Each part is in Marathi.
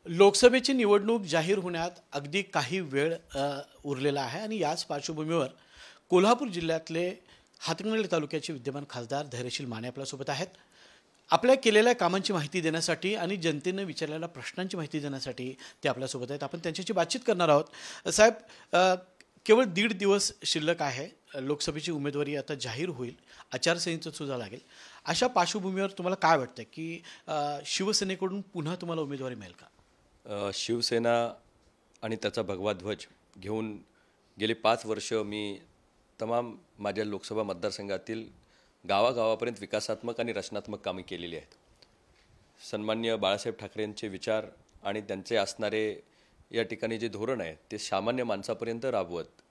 लोकसभेची निवडणूक जाहीर होण्यात अगदी काही वेळ उरलेला आहे आणि याच पार्श्वभूमीवर कोल्हापूर जिल्ह्यातले हातकणंगले तालुक्याचे विद्यमान खासदार धैर्यशील माने आपल्यासोबत आहेत. आपल्या केलेल्या कामांची माहिती देण्यासाठी आणि जनतेनं विचारलेल्या प्रश्नांची माहिती देण्यासाठी ते आपल्यासोबत आहेत. आपण त्यांच्याशी बातचीत करणार आहोत. साहेब, केवळ 1.5 दिवस शिल्लक आहे. लोकसभेची उमेदवारी आता जाहीर होईल, आचारसंहिता सुद्धा लागेल. अशा पार्श्वभूमीवर तुम्हाला काय वाटतं की शिवसेनेकडून पुन्हा तुम्हाला उमेदवारी मिळेल का? शिवसेना आणि त्याचा भगवा ध्वज घेऊन गेली 5 वर्ष मी तमाम माझ्या लोकसभा मतदारसंघातील गावागावापर्यंत विकासात्मक आणि रचनात्मक कामे केलेली आहेत. सन्माननीय बाळासाहेब ठाकरेंचे विचार आणि त्यांचे असणारे या ठिकाणी जे धोरण आहे ते सामान्य माणसापर्यंत राबवत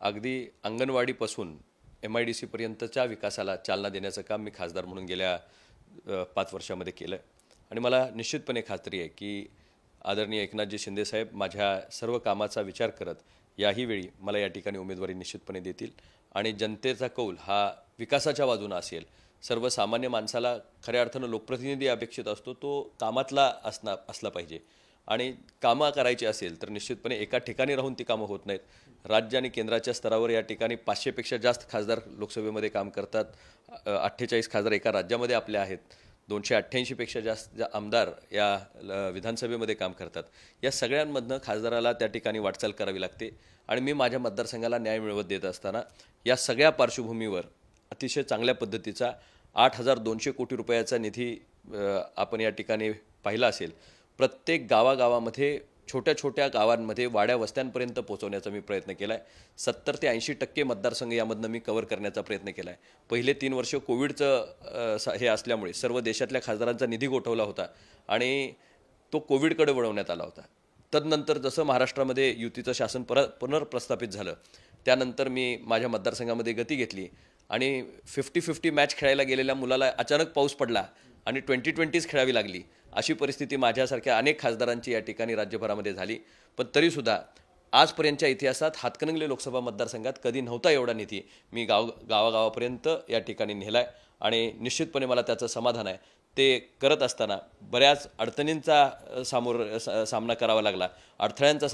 अगदी अंगणवाडीपासून MIDC पर्यंतच्या विकासाला चालना देण्याचं काम मी खासदार म्हणून गेल्या 5 वर्षामध्ये केलं आणि मला निश्चितपणे खात्री आहे की आदरणीय एकनाथजी शिंदेसाहेब माझ्या सर्व कामाचा विचार करत याही वेळी मला या ठिकाणी उमेदवारी निश्चितपणे देतील आणि जनतेचा कौल हा विकासाच्या बाजूने असेल. सर्वसामान्य माणसाला खऱ्या अर्थानं लोकप्रतिनिधी अपेक्षित असतो, तो कामातला असला पाहिजे आणि कामं करायची असेल तर निश्चितपणे एका ठिकाणी राहून ती कामं होत नाहीत. राज्य आणि केंद्राच्या स्तरावर या ठिकाणी 500पेक्षा जास्त खासदार लोकसभेमध्ये काम करतात. 48 खासदार एका राज्यामध्ये आपले आहेत. 288पेक्षा जास्त आमदार या विधानसभेमध्ये काम करतात. या सगळ्यांमधनं खासदाराला त्या ठिकाणी वाटचाल करावी लागते आणि मी माझ्या मतदारसंघाला न्याय मिळवत देत असताना या सगळ्या पार्श्वभूमीवर अतिशय चांगल्या पद्धतीचा 8,200 कोटी रुपयाचा निधी आपण या ठिकाणी पाहिला असेल. प्रत्येक गावागावामध्ये छोट्या छोट्या गावांमध्ये वाड्या वस्त्यांपर्यंत पोहोचवण्याचा मी प्रयत्न केला आहे. 70 ते 80% मतदारसंघ यामधनं मी कव्हर करण्याचा प्रयत्न केला आहे. पहिले 3 वर्ष कोविडचं हे असल्यामुळे सर्व देशातल्या खासदारांचा निधी गोठवला होता आणि तो कोविडकडे वळवण्यात आला होता. तदनंतर जसं महाराष्ट्रामध्ये युतीचं शासन पुनर्प्रस्थापित झालं त्यानंतर मी माझ्या मतदारसंघामध्ये गती घेतली आणि 50-50 मॅच खेळायला गेलेल्या मुलाला अचानक पाऊस पडला आणि 20-20च खेळावी लागली. अशी परिस्थिती माझ्यासारख्या अनेक खासदारांची या ठिकाणी राज्यभरामध्ये झाली. पण तरीसुद्धा आजपर्यंतच्या इतिहासात हातकणंगले लोकसभा मतदारसंघात कधी नव्हता एवढा निधी मी गावागावापर्यंत या ठिकाणी नेला आहे आणि निश्चितपणे मला त्याचं समाधान आहे. ते करत असताना बऱ्याच अडचणींचा सामना करावा लागला, अडथळ्यांचा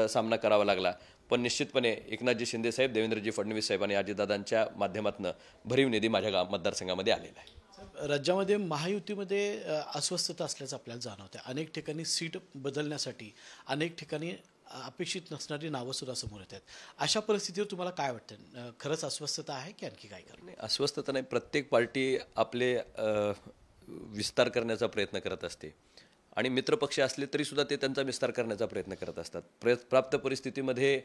सामना करावा लागला. पण निश्चितपणे एकनाथजी शिंदेसाहेब, देवेंद्रजी फडणवीस साहेब आणि अजितदादांच्या माध्यमातून भरीव निधी माझ्या मतदारसंघामध्ये आलेला आहे. राज्यामध्ये महायुतीमध्ये अस्वस्थता असल्याचं आपल्याला जाणवतं. अनेक ठिकाणी सीट बदलण्यासाठी अनेक ठिकाणी अपेक्षित नसणारी नावं सुद्धा समोर येतात. अशा परिस्थितीवर तुम्हाला काय वाटतं? खरंच अस्वस्थता आहे की आणखी काय करणे? अस्वस्थता नाही, प्रत्येक पार्टी आपले विस्तार करण्याचा प्रयत्न करत असते आणि मित्रपक्ष असले तरीसुद्धा ते त्यांचा विस्तार करण्याचा प्रयत्न करत असतात. प्राप्त परिस्थितीमध्ये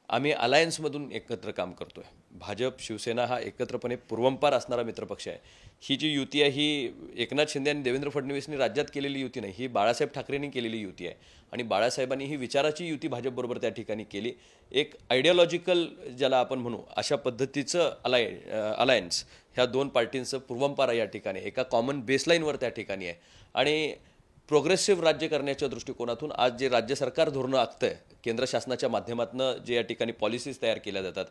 आम्ही अलायन्समधून एकत्र काम करतो आहे. भाजप शिवसेना हा एकत्रपणे पूर्वंपार असणारा मित्रपक्ष आहे. ही जी युती आहे ही एकनाथ शिंदे आणि देवेंद्र फडणवीसनी राज्यात केलेली युती नाही, ही बाळासाहेब ठाकरेंनी केलेली युती आहे आणि बाळासाहेबांनी ही विचाराची युती भाजपबरोबर त्या ठिकाणी केली. एक आयडिओलॉजिकल ज्याला आपण म्हणू अशा पद्धतीचं अलायन्स ह्या 2 पार्टींचं पूर्वंपार या ठिकाणी एका कॉमन बेसलाईनवर त्या ठिकाणी आहे आणि प्रोग्रेसिव्ह राज्य करण्याच्या दृष्टिकोनातून आज जे राज्य सरकार धोरणं आखतं आहे, केंद्र शासनाच्या माध्यमातून जे या ठिकाणी पॉलिसीज तयार केल्या जातात,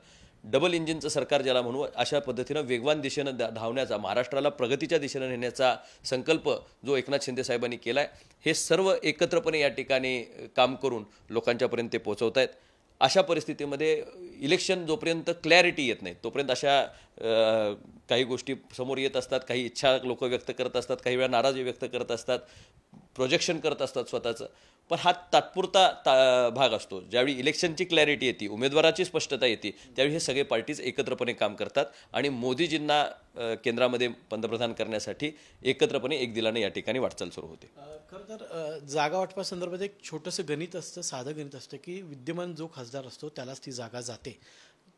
डबल इंजिनचं सरकार ज्याला म्हणू अशा पद्धतीनं वेगवान दिशेनं धावण्याचा, महाराष्ट्राला प्रगतीच्या दिशेनं नेण्याचा संकल्प जो एकनाथ शिंदे साहेबांनी केला आहे, हे सर्व एकत्रपणे या ठिकाणी काम करून लोकांच्यापर्यंत ते पोहोचवत आहेत. अशा परिस्थितीमध्ये इलेक्शन जोपर्यंत क्लॅरिटी येत नाही तोपर्यंत अशा काही गोष्टी समोर येत असतात. काही इच्छा लोक व्यक्त करत असतात, काही वेळा नाराजी व्यक्त करत असतात, प्रोजेक्शन करत असतात स्वतःचं. पण हा तात्पुरता भाग असतो. ज्यावेळी इलेक्शनची क्लॅरिटी येते, उमेदवाराची स्पष्टता येते, त्यावेळी हे सगळे पार्टीज एकत्रपणे काम करतात आणि मोदीजींना केंद्रामध्ये पंतप्रधान करण्यासाठी एकत्रपणे एक दिलाने या ठिकाणी वाटचाल सुरू होते. खरं तर जागा वाटपासंदर्भात एक छोटंसं गणित असतं, साधं गणित असतं की विद्यमान जो खासदार असतो त्यालाच ती जागा जाते.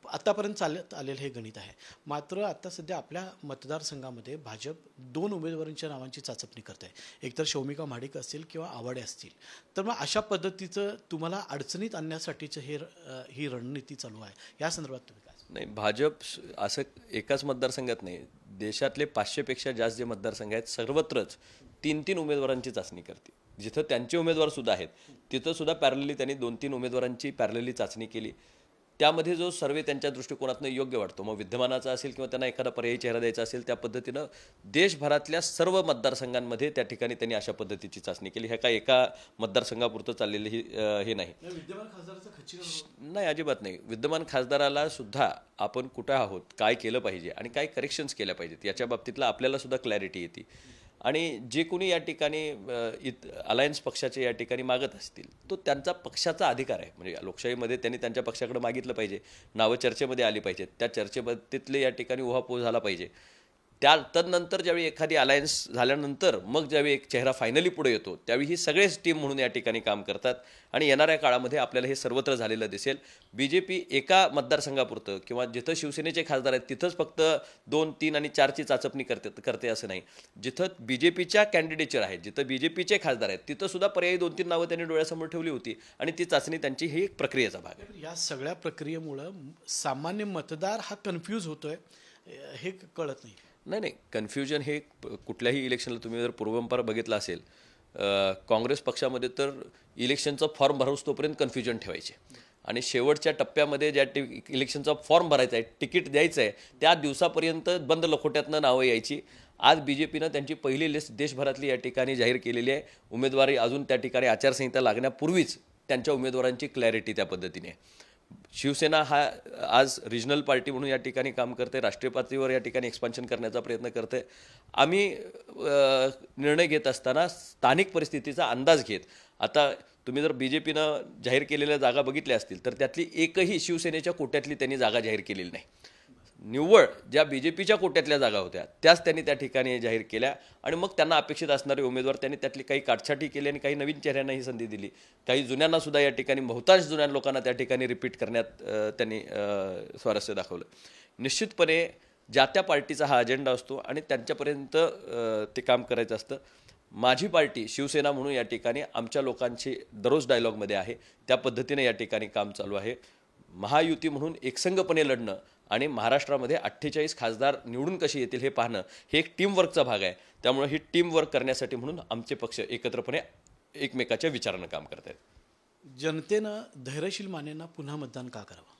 आतापर्यंत चालत आलेलं हे गणित आहे. मात्र आता सध्या आपल्या मतदारसंघामध्ये भाजप 2 उमेदवारांच्या नावांची चाचपणी करत आहे. एकतर शौमिका महाडिक असतील किंवा आवाडे असतील. तर मग अशा पद्धतीचं तुम्हाला अडचणीत आणण्यासाठीचं ही रणनीती चालू आहे. या संदर्भात तुम्ही काय? नाही, भाजप असं एकाच मतदारसंघात नाही, देशातले 500पेक्षा जास्त जे मतदारसंघ आहेत सर्वत्रच 3-3 उमेदवारांची चाचणी करते. जिथं त्यांचे उमेदवार सुद्धा आहेत तिथं सुद्धा पॅरलली त्यांनी 2-3 उमेदवारांची पॅरलली चाचणी केली. त्यामध्ये जो सर्वे त्यांच्या दृष्टिकोनातून योग्य वाटतो, मग विद्यमानाचा असेल किंवा त्यांना एखादा पर्यायी चेहरा द्यायचा असेल, त्या पद्धतीनं देशभरातल्या सर्व मतदारसंघांमध्ये त्या ठिकाणी त्यांनी अशा पद्धतीची चाचणी केली. हे काय एका मतदारसंघापुरतं चाललेलं हे नाही. विद्यमान खासदाराचं खच्ची नाही, अजिबात नाही. विद्यमान खासदाराला सुद्धा आपण कुठं आहोत, काय केलं पाहिजे आणि काय करेक्शन्स केल्या पाहिजेत याच्या बाबतीतला आपल्याला सुद्धा क्लॅरिटी येते. आणि जे कोणी या ठिकाणी अलायन्स पक्षाचे या ठिकाणी मागत असतील, तो त्यांचा पक्षाचा अधिकार आहे. म्हणजे लोकशाहीमध्ये त्यांनी त्यांच्या पक्षाकडे मागितलं पाहिजे, नावं चर्चेमध्ये आली पाहिजेत, त्या चर्चेबद्दलीतले या ठिकाणी उहापोह झाला पाहिजे. तदनंतर ज्यावेळी एखादी अलायन्स झाल्यानंतर मग ज्यावेळी एक चेहरा फायनली पुढे येतो, त्यावेळी ही सगळेच टीम म्हणून या ठिकाणी काम करतात. आणि येणाऱ्या काळामध्ये आपल्याला हे सर्वत्र झालेलं दिसेल. BJP एका मतदारसंघापुरतं किंवा जिथं शिवसेनेचे खासदार आहेत तिथंच फक्त 2, 3 आणि 4ची चाचपणी करते असं नाही. जिथं BJPच्या कॅन्डिडेचर आहेत, जिथं BJPचे खासदार आहेत, तिथं सुद्धा पर्यायी 2-3 नावं त्यांनी डोळ्यासमोर ठेवली होती आणि ती चाचणी त्यांची ही एक प्रक्रियेचा भाग आहे. या सगळ्या प्रक्रियेमुळं सामान्य मतदार हा कन्फ्यूज होतोय, हे कळत नाही. नाही, कन्फ्युजन हे कुठल्याही इलेक्शनला तुम्ही जर पूर्वंपार बघितला असेल, काँग्रेस पक्षामध्ये तर इलेक्शनचा फॉर्म भरवस तोपर्यंत कन्फ्युजन ठेवायचे आणि शेवटच्या टप्प्यामध्ये ज्या इलेक्शनचा फॉर्म भरायचा आहे, तिकीट द्यायचं आहे, त्या दिवसापर्यंत बंद लखोट्यातनं नावं यायची. आज BJPनं त्यांची पहिली लिस्ट देशभरातली या ठिकाणी जाहीर केलेली आहे. उमेदवारी अजून त्या ठिकाणी आचारसंहिता लागण्यापूर्वीच त्यांच्या उमेदवारांची क्लॅरिटी त्या पद्धतीने. शिवसेना हा आज रिजनल पार्टी म्हणून या ठिकाणी काम करते, राष्ट्रीय पातळीवर या ठिकाणी एक्सपान्शन करण्याचा प्रयत्न करते. आम्ही निर्णय घेत असताना स्थानिक परिस्थितीचा अंदाज घेत, आता तुम्ही जर BJPनं जाहीर केलेल्या जागा बघितल्या असतील तर त्यातली एकही शिवसेनेच्या कोट्यातली त्यांनी जागा जाहीर केलेली नाही. निव्वळ ज्या BJPच्या कोट्यातल्या जागा होत्या त्याच त्यांनी त्या ठिकाणी जाहीर केल्या आणि मग त्यांना अपेक्षित असणारे उमेदवार त्यांनी त्यातली काही काटछाटी केली आणि काही नवीन चेहऱ्यांना ही संधी दिली. काही जुन्यांना सुद्धा या ठिकाणी, बहुतांश जुन्या लोकांना त्या ठिकाणी रिपीट करण्यात त्यांनी स्वारस्य दाखवलं. निश्चितपणे ज्या त्या पार्टीचा हा अजेंडा असतो आणि त्यांच्यापर्यंत ते काम करायचं असतं. माझी पार्टी शिवसेना म्हणून या ठिकाणी आमच्या लोकांची दररोज डायलॉगमध्ये आहे, त्या पद्धतीने या ठिकाणी काम चालू आहे. महायुती म्हणून एकसंघपणे लढणं आणि महाराष्ट्रामध्ये 48 खासदार निवडून कसे येतील हे पाहणं, हे एक टीमवर्कचा भाग आहे. त्यामुळे ही टीमवर्क करण्यासाठी म्हणून आमचे पक्ष एकत्रपणे एकमेकाच्या विचारानं काम करत आहेत. जनतेनं धैर्यशील मानेंना पुन्हा मतदान का करावं?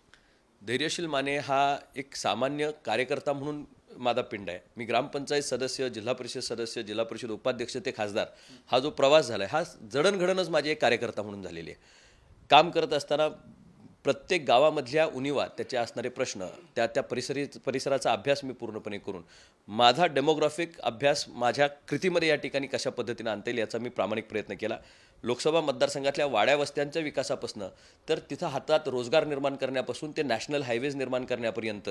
धैर्यशील माने हा एक सामान्य कार्यकर्ता म्हणून माझा पिंड आहे. मी ग्रामपंचायत सदस्य, जिल्हा परिषद सदस्य, जिल्हा परिषद उपाध्यक्ष ते खासदार, हा जो प्रवास झाला आहे हा जडणघडणच माझी एक कार्यकर्ता म्हणून झालेली आहे. काम करत असताना प्रत्येक गावामधल्या उणिवा, त्याचे असणारे प्रश्न, त्या परिसराचा अभ्यास मी पूर्णपणे करून माझा डेमोग्राफिक अभ्यास माझ्या कृतीमध्ये या ठिकाणी कशा पद्धतीने आणता येईल याचा मी प्रामाणिक प्रयत्न केला. लोकसभा मतदारसंघातल्या वाड्या वस्त्यांच्या विकासापासून तर तिथं हातात रोजगार निर्माण करण्यापासून ते नॅशनल हायवेज निर्माण करण्यापर्यंत,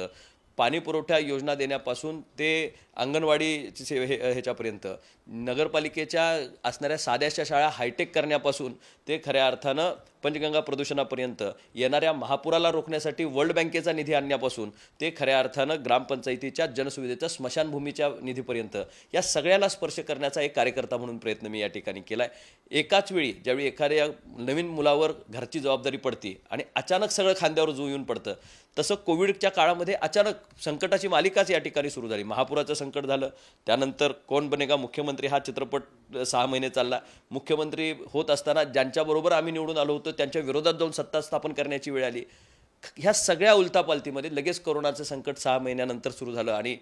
पाणी पुरवठा योजना देण्यापासून ते अंगणवाडी ह्याच्यापर्यंत, नगरपालिकेच्या असणाऱ्या साध्याशा शाळा हायटेक करण्यापासून ते खऱ्या अर्थानं पंचगंगा प्रदूषणापर्यंत, येणाऱ्या महापुराला रोखण्यासाठी वर्ल्ड बँकेचा निधी आणण्यापासून ते खऱ्या अर्थानं ग्रामपंचायतीच्या जनसुविधेच्या स्मशानभूमीच्या निधीपर्यंत, या सगळ्याला स्पर्श करण्याचा एक कार्यकर्ता म्हणून प्रयत्न मी या ठिकाणी केला आहे. एकाच वेळी ज्यावेळी एखाद्या नवीन मुलावर घरची जबाबदारी पडते आणि अचानक सगळं खांद्यावर जो येऊन पडतं, तसं कोविडच्या काळामध्ये अचानक संकटाची मालिकाच या ठिकाणी सुरू झाली. महापुराचं संकट झालं, त्यानंतर कोण बनेगा मुख्यमंत्री हा चित्रपट 6 महिने चालला. मुख्यमंत्री होत असताना ज्यांच्याबरोबर आम्ही निवडून आलो होतो त्यांच्या विरोधात जाऊन सत्ता स्थापन करण्याची वेळ आली. ह्या सगळ्या उलथापालथीमध्ये लगेच कोरोनाचं संकट 6 महिन्यानंतर सुरू झालं आणि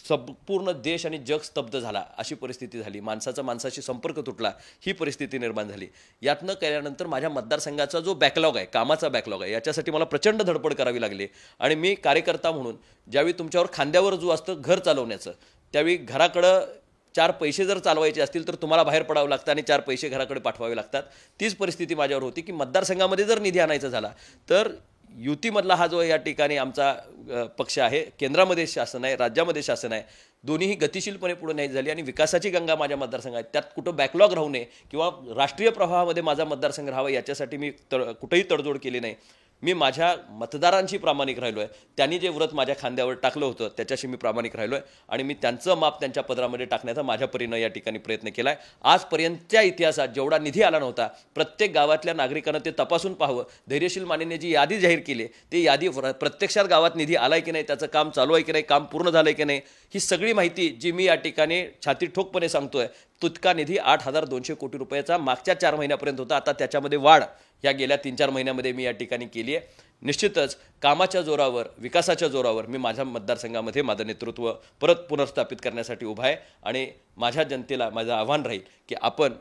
संपूर्ण देश आणि जग स्तब्ध झाला, अशी परिस्थिती झाली. माणसाचा माणसाशी संपर्क तुटला, ही परिस्थिती निर्माण झाली. यातनं केल्यानंतर माझ्या मतदारसंघाचा जो बॅकलॉग आहे, कामाचा बॅकलॉग आहे, याच्यासाठी मला प्रचंड धडपड करावी लागली. आणि मी कार्यकर्ता म्हणून ज्यावेळी तुमच्यावर खांद्यावर जो असतं घर चालवण्याचं, त्यावेळी घराकडं 4 पैसे जर चालवायचे असतील तर तुम्हाला बाहेर पडावं लागतं आणि 4 पैसे घराकडे पाठवावे लागतात. तीच परिस्थिती माझ्यावर होती की मतदारसंघामध्ये जर निधी आणायचा झाला तर युतीमधला हा जो या ठिकाणी आमचा पक्ष आहे, केंद्रामध्ये शासन आहे, राज्यामध्ये शासन आहे, दोन्हीही गतिशीलपणे पुढे नाही झाली आणि विकासाची गंगा माझ्या मतदारसंघात, त्यात कुठं बॅकलॉग राहू नये किंवा राष्ट्रीय प्रवाहामध्ये माझा मतदारसंघ राहावा याच्यासाठी मी कुठेही तडजोड केली नाही. मी माझ्या मतदारांशी प्रामाणिक राहिलो आहे. त्यांनी जे व्रत माझ्या खांद्यावर टाकलं होतं त्याच्याशी मी प्रामाणिक राहिलो आहे आणि मी त्यांचं माप त्यांच्या पदरामध्ये टाकण्याचा माझ्या परीनं या ठिकाणी प्रयत्न केला आहे. आजपर्यंतच्या इतिहासात जेवढा निधी आला नव्हता, प्रत्येक गावातल्या नागरिकांना ते तपासून पाहावं. धैर्यशील मानेने जी यादी जाहीर केली ती यादी प्रत्यक्षात गावात निधी आलाय की नाही, त्याचं काम चालू आहे की नाही, काम पूर्ण झालंय की नाही, ही सगळी माहिती जी मी या ठिकाणी छाती ठोकपणे सांगतोय. तितका निधी 8,200 कोटी रुपयाचा मागच्या 4 महिन्यापर्यंत होता. आता त्याच्यामध्ये वाढ ह्या गेल्या 3-4 महिन्यामध्ये मी या ठिकाणी केली आहे. निश्चितच कामाच्या जोरावर, विकासाच्या जोरावर मी माझ्या मतदारसंघामध्ये माझं नेतृत्व परत पुनर्स्थापित करण्यासाठी उभा आहे आणि माझ्या जनतेला माझं आव्हान राहील की आपण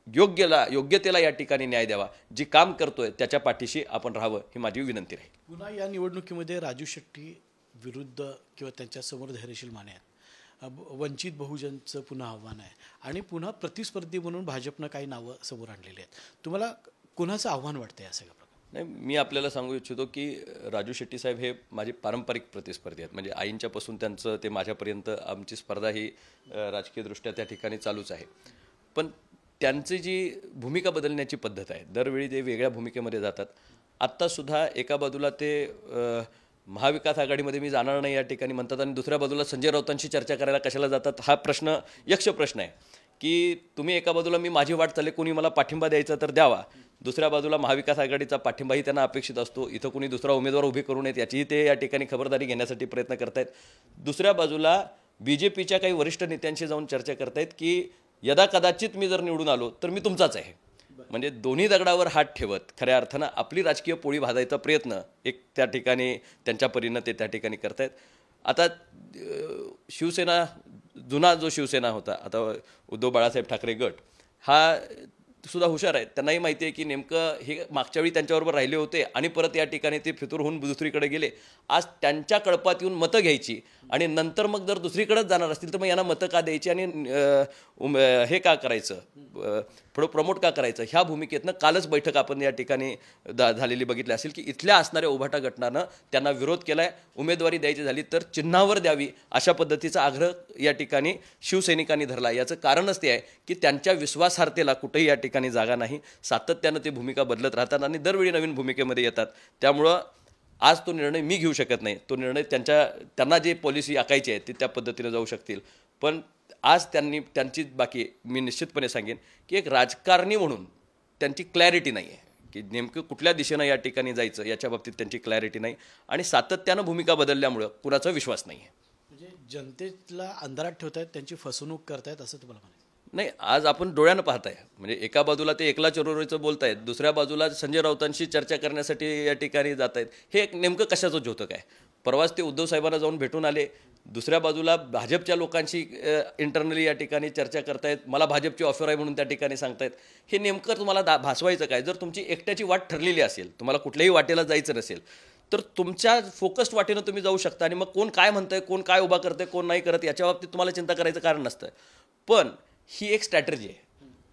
योग्यतेला या ठिकाणी न्याय द्यावा. जी काम करतोय त्याच्या पाठीशी आपण राहावं ही माझी विनंती राहील. पुन्हा या निवडणुकीमध्ये राजू शेट्टी विरुद्ध किंवा त्यांच्यासमोर धैर्यशील माने आहेत. वंचित बहुजनचं पुन्हा आव्हान आहे आणि पुन्हा प्रतिस्पर्धी म्हणून भाजपनं काही नावं समोर आणलेली आहेत. तुम्हाला कुणाचं आव्हान वाटतं या सगळ्या प्रकारे? नाही, मी आपल्याला सांगू इच्छितो की राजू शेट्टी साहेब हे माझे पारंपरिक प्रतिस्पर्धी आहेत. म्हणजे आईंच्यापासून त्यांचं ते माझ्यापर्यंत आमची स्पर्धा ही राजकीयदृष्ट्या त्या ठिकाणी चालूच आहे. पण त्यांची जी भूमिका बदलण्याची पद्धत आहे, दरवेळी ते वेगळ्या भूमिकेमध्ये जातात. आत्तासुद्धा एका बाजूला ते महाविकास आघाडीमध्ये मी जाणार नाही या ठिकाणी म्हणतात आणि दुसऱ्या बाजूला संजय राऊतांशी चर्चा करायला कशाला जातात. हा प्रश्न यक्ष प्रश्न आहे की तुम्ही एका बाजूला मी माझी वाट चालले, कोणी मला पाठिंबा द्यायचा तर द्यावा, दुसऱ्या बाजूला महाविकास आघाडीचा पाठिंबाही त्यांना अपेक्षित असतो. इथं कोणी दुसरा उमेदवार उभे करू नयेत याचीही ते या ठिकाणी खबरदारी घेण्यासाठी प्रयत्न करतायत. दुसऱ्या बाजूला BJPच्या काही वरिष्ठ नेत्यांशी जाऊन चर्चा करतायत की यदा कदाचित मी जर निवडून आलो तर मी तुमचाच आहे. म्हणजे दोन्ही दगडावर हात ठेवत खऱ्या अर्थानं आपली राजकीय पोळी भाजायचा प्रयत्न एक त्या ठिकाणी त्यांच्या परीनं ते त्या ठिकाणी करतायत. आता शिवसेना, जुना जो शिवसेना होता, आता उद्धव बाळासाहेब ठाकरे गट हा सुद्धा हुशार आहेत. त्यांनाही माहिती आहे की नेमकं हे मागच्या वेळी त्यांच्याबरोबर राहिले होते आणि परत या ठिकाणी ते फितूर होऊन दुसरीकडे गेले. आज त्यांच्या कळपात येऊन मतं घ्यायची आणि नंतर मग जर दुसरीकडेच जाणार असतील तर मग यांना मतं का द्यायची आणि हे का करायचं, थोडं प्रमोट का करायचं, ह्या भूमिकेतनं कालच बैठक आपण या ठिकाणी झालेली बघितली असेल की इथल्या असणाऱ्या उभाटा गटानं त्यांना विरोध केला आहे. उमेदवारी द्यायची झाली तर चिन्हावर द्यावी अशा पद्धतीचा आग्रह या ठिकाणी शिवसैनिकांनी धरला. याचं कारणच ते आहे की त्यांच्या विश्वासार्हतेला कुठेही या ठिकाणी जागा नाही. सातत्यानं ते भूमिका बदलत राहतात आणि दरवेळी नवीन भूमिकेमध्ये येतात. त्यामुळं आज तो निर्णय मी घेऊ शकत नाही. तो निर्णय त्यांना जे पॉलिसी आखायची आहे ती त्या पद्धतीने जाऊ शकतील. पण आज त्यांची बाकी मी निश्चितपणे सांगेन की एक राजकारणी म्हणून त्यांची क्लॅरिटी नाही आहे की नेमकं कुठल्या दिशेनं या ठिकाणी जायचं याच्या बाबतीत त्यांची क्लॅरिटी नाही आणि सातत्यानं भूमिका बदलल्यामुळं कुणाचा विश्वास नाही आहे. म्हणजे जनतेला अंधारात ठेवतायत, त्यांची फसवणूक करतायत असं तुम्हाला म्हणायचं? नाही, आज आपण डोळ्यानं पाहताय. म्हणजे एका बाजूला ते एकला चरोरीचं बोलतायत, दुसऱ्या बाजूला संजय राऊतांशी चर्चा करण्यासाठी या ठिकाणी जात आहेत. हे नेमकं कशाचं ज्योतक आहे? परवाच ते उद्धव साहेबांना जाऊन भेटून आले. दुसऱ्या बाजूला भाजपच्या लोकांशी इंटरनली या ठिकाणी चर्चा करतायत. मला भाजपची ऑफर आहे म्हणून त्या ठिकाणी सांगतायत. हे नेमकं तुम्हाला भासवायचं काय? जर तुमची एकट्याची वाट ठरलेली असेल, तुम्हाला कुठल्याही वाटेला जायचं नसेल तर तुमच्या फोकस्ड वाटेनं तुम्ही जाऊ शकता आणि मग कोण काय म्हणतंय, कोण काय उभा करतंय, कोण नाही करत याच्या बाबतीत तुम्हाला चिंता करायचं कारण नसतं. पण ही एक स्ट्रॅटर्जी आहे.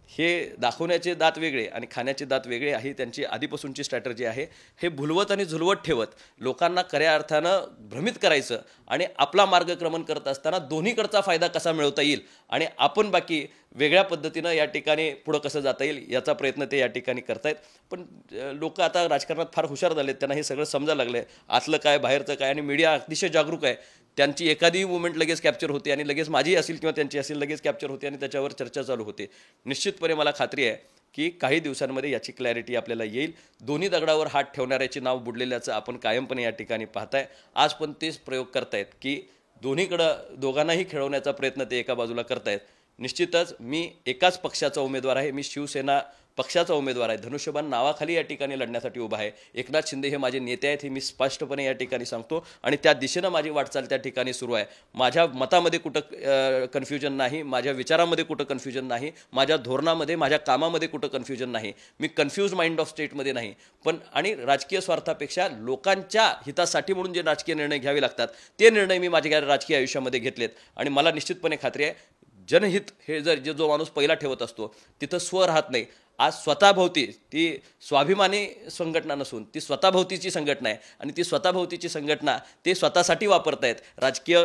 हे दाखवण्याचे दात वेगळे आणि खाण्याचे दात वेगळे आहे. त्यांची आधीपासूनची स्ट्रॅटर्जी आहे. हे भुलवत आणि झुलवत ठेवत लोकांना खऱ्या अर्थानं भ्रमित करायचं आणि आपला मार्गक्रमण करत असताना दोन्हीकडचा फायदा कसा मिळवता येईल आणि आपण बाकी वेगळ्या पद्धतीनं या ठिकाणी पुढं कसं जाता येईल याचा प्रयत्न ते या ठिकाणी करतायत. पण लोक आता राजकारणात फार हुशार झालेत. त्यांना हे सगळं समजायला लागलं आहे, आतलं काय बाहेरचं काय. आणि मीडिया अतिशय जागरूक आहे. त्यांची एखादी मुवमेंट लगेच कॅप्चर होते आणि लगेच माझी असेल किंवा त्यांची असेल लगेच कॅप्चर होते आणि त्याच्यावर चर्चा चालू होते. निश्चितपणे मला खात्री आहे की काही दिवसांमध्ये याची क्लॅरिटी आपल्याला येईल. दोन्ही दगडावर हात ठेवणाऱ्याचे नाव बुडलेल्याचं आपण कायमपणे या ठिकाणी पाहताय. आज पण तेच प्रयोग करतायत की दोघांनाही खेळवण्याचा प्रयत्न ते एका बाजूला करतायत. निश्चितच मी एकाच पक्षाचा उमेदवार आहे. मी शिवसेना पक्षाचा उमेदवार आहे. धनुष्यबाण नावाखाली या ठिकाणी लढण्यासाठी उभा आहे. एकनाथ शिंदे हे माझे नेते आहेत हे मी स्पष्टपणे या ठिकाणी सांगतो आणि त्या दिशेनं माझी वाटचाल त्या ठिकाणी सुरू आहे. माझ्या मतामध्ये कुठं कन्फ्युजन नाही, माझ्या विचारामध्ये कुठं कन्फ्युजन नाही, माझ्या धोरणामध्ये माझ्या कामामध्ये कुठं कन्फ्युजन नाही. मी कन्फ्यूज माइंड ऑफ स्टेटमध्ये नाही. पण आणि राजकीय स्वार्थापेक्षा लोकांच्या हितासाठी म्हणून जे राजकीय निर्णय घ्यावे लागतात ते निर्णय मी माझ्या राजकीय आयुष्यामध्ये घेतलेत आणि मला निश्चितपणे खात्री आहे जनहित हे जो माणूस पहिला ठेवत असतो तिथं स्व राहत नाही. आज स्वतःभोवती ती स्वाभिमानी संघटना नसून ती स्वतःभोवतीची संघटना आहे आणि ती स्वतःभोवतीची संघटना ते स्वतःसाठी वापरतायत, राजकीय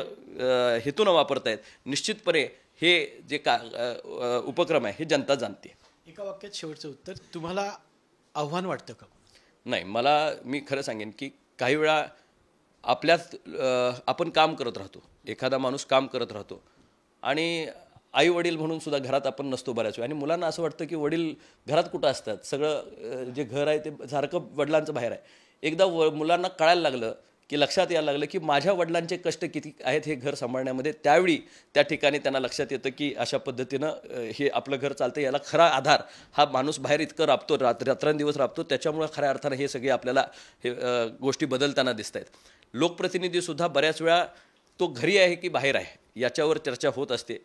हेतूनं वापरतायत. निश्चितपणे हे जे उपक्रम आहे हे जनता जाणते. एका वाक्यात शेवटचं उत्तर, तुम्हाला आव्हान वाटतं का? नाही, मी खरं सांगेन की काही वेळा आपण काम करत राहतो, एखादा माणूस काम करत राहतो आणि आई वडील म्हणून सुद्धा घरात आपण नसतो बऱ्याच वेळा आणि मुलांना असं वाटतं की वडील घरात कुठं असतात, सगळं जे घर आहे ते सारखं वडिलांचं बाहेर आहे. एकदा मुलांना कळायला लागलं की लक्षात यायला लागलं की माझ्या वडिलांचे कष्ट किती आहेत हे घर सांभाळण्यामध्ये. त्यावेळी त्या ठिकाणी त्यांना लक्षात येतं की अशा पद्धतीनं हे आपलं घर चालतं, याला खरा आधार हा माणूस बाहेर इतकं राबतो, रात्रंदिवस राबतो, त्याच्यामुळे खऱ्या अर्थानं हे सगळे आपल्याला हे गोष्टी बदलताना दिसत आहेत. लोकप्रतिनिधीसुद्धा बऱ्याच वेळा तो घरी आहे की बाहेर आहे याच्यावर चर्चा होत असते.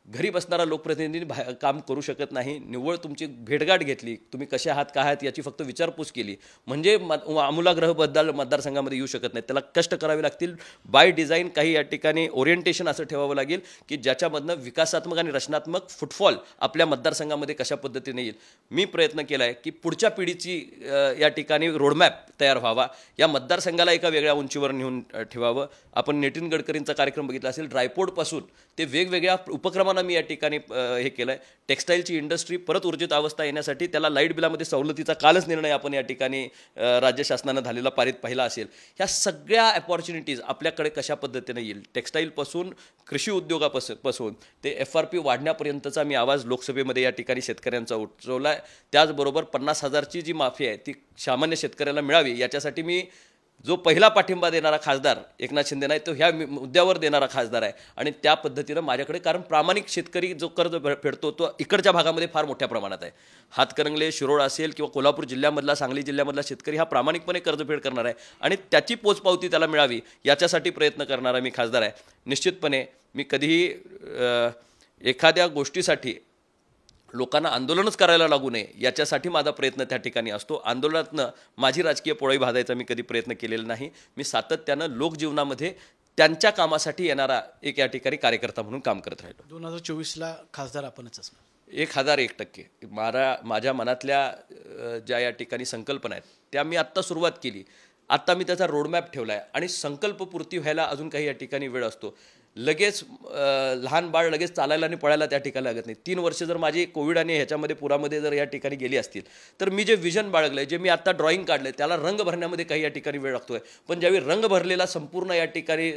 घरी बसणारा लोकप्रतिनिधी काम करू शकत नाही. निव्वळ तुमची भेटगाठ घेतली, तुम्ही कसे आहात काय आहात याची फक्त विचारपूस केली म्हणजे आमूलाग्र बदल मतदारसंघामध्ये येऊ शकत नाही. त्याला कष्ट करावे लागतील. बाय डिझाईन काही या ठिकाणी ओरिएंटेशन असं ठेवावं लागेल की ज्याच्यामधनं विकासात्मक आणि रचनात्मक फुटफॉल आपल्या मतदारसंघामध्ये कशा पद्धतीने येईल. मी प्रयत्न केला आहे की पुढच्या पिढीची या ठिकाणी रोडमॅप तयार व्हावा, या मतदारसंघाला एका वेगळ्या उंचीवर नेऊन ठेवावं. आपण नितीन गडकरींचा कार्यक्रम बघितला असेल, ड्रायपोर्टपासून ते वेगवेगळ्या उपक्रमांना मी या ठिकाणी हे केलं आहे. टेक्स्टाईलची इंडस्ट्री परत ऊर्जित अवस्था येण्यासाठी त्याला लाईट बिलामध्ये सवलतीचा कालच निर्णय आपण या ठिकाणी राज्य शासनानं झालेला पारित पाहिला असेल. ह्या सगळ्या अपॉर्च्युनिटीज आपल्याकडे कशा पद्धतीने येईल, टेक्स्टाईलपासून कृषी उद्योगापासून ते FRP वाढण्यापर्यंतचा मी आवाज लोकसभेमध्ये या ठिकाणी शेतकऱ्यांचा उठवला आहे. त्याचबरोबर 50,000ची जी माफी आहे ती सामान्य शेतकऱ्याला मिळावी याच्यासाठी मी जो पहिला पाठिंबा देणारा खासदार एकनाथ शिंदे नाही, तो ह्या मुद्द्यावर देणारा खासदार आहे. आणि त्या पद्धतीनं माझ्याकडे, कारण प्रामाणिक शेतकरी जो कर्ज फेडतो तो इकडच्या भागामध्ये फार मोठ्या प्रमाणात आहे. हातकणंगले, शिरोळ असेल किंवा कोल्हापूर जिल्ह्यामधला, सांगली जिल्ह्यामधला शेतकरी हा प्रामाणिकपणे कर्जफेड करणार आहे आणि त्याची पोचपावती त्याला मिळावी याच्यासाठी प्रयत्न करणारा मी खासदार आहे. निश्चितपणे मी कधीही एखाद्या गोष्टीसाठी लोकांना आंदोलनच करायला लागू नये याच्यासाठी माझा प्रयत्न त्या ठिकाणी असतो. आंदोलनातनं माझी राजकीय पोळी भाजायचा मी कधी प्रयत्न केलेला नाही. मी सातत्यानं लोकजीवनामध्ये त्यांच्या कामासाठी येणारा एक या ठिकाणी कार्यकर्ता म्हणून काम करत राहिलो. 2024ला खासदार आपणच असणार. 1001%. माझ्या मनातल्या ज्या या ठिकाणी संकल्पना आहेत त्या मी आत्ता सुरुवात केली. आत्ता मी त्याचा रोडमॅप ठेवला आहे आणि संकल्पपूर्ती व्हायला अजून काही या ठिकाणी वेळ असतो. लगेच लहान बाळ लगेच चालायला आणि पळायला त्या ठिकाणी लागत नाही. 3 वर्ष जर माझी कोविड आणि ह्याच्यामध्ये पुरामध्ये जर या ठिकाणी गेली असतील तर मी जे विजन बाळगलं आहे, जे मी आत्ता ड्रॉइंग काढलं आहे, त्याला रंग भरण्यामध्ये काही या ठिकाणी वेळ लागतो आहे. पण ज्यावेळी रंग भरलेला संपूर्ण या ठिकाणी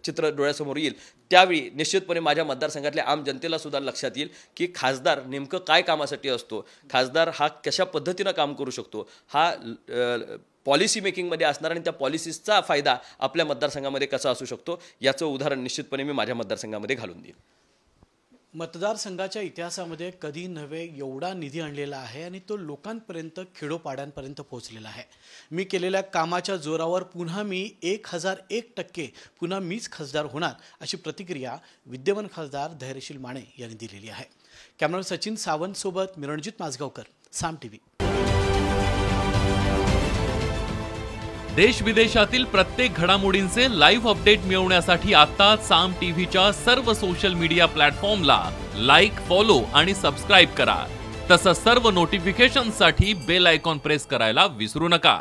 चित्र डोळ्यासमोर येईल त्यावेळी निश्चितपणे माझ्या मतदारसंघातल्या आम जनतेला सुद्धा लक्षात येईल की खासदार नेमकं काय कामासाठी असतो, खासदार हा कशा पद्धतीनं काम करू शकतो, हा पॉलिसी मेकिंगमध्ये असणार आणि त्या पॉलिसीजचा फायदा आपल्या मतदारसंघामध्ये कसा असू शकतो याचं उदाहरण निश्चितपणे मी माझ्या मतदारसंघामध्ये घालून देईन. मतदारसंघाच्या इतिहासामध्ये कधी नव्हे एवढा निधी आणलेला आहे आणि तो लोकांपर्यंत, खेडोपाड्यांपर्यंत पोहोचलेला आहे. मी केलेल्या कामाच्या जोरावर पुन्हा मी 1001% पुन्हा मीच खासदार होणार अशी प्रतिक्रिया विद्यमान खासदार धैर्यशील माने यांनी दिलेली आहे. कॅमेरामॅन सचिन सावंत सोबत मी रणजित माझगावकर, साम TV. देश विदेशातील प्रत्येक घडामोडींचे लाईव्ह अपडेट मिळवण्यासाठी आता साम टीव्हीच्या सर्व सोशल मीडिया प्लॅटफॉर्मला लाईक, फॉलो आणि सबस्क्राईब करा. तसंच सर्व नोटिफिकेशनसाठी बेल आयकॉन प्रेस करायला विसरू नका.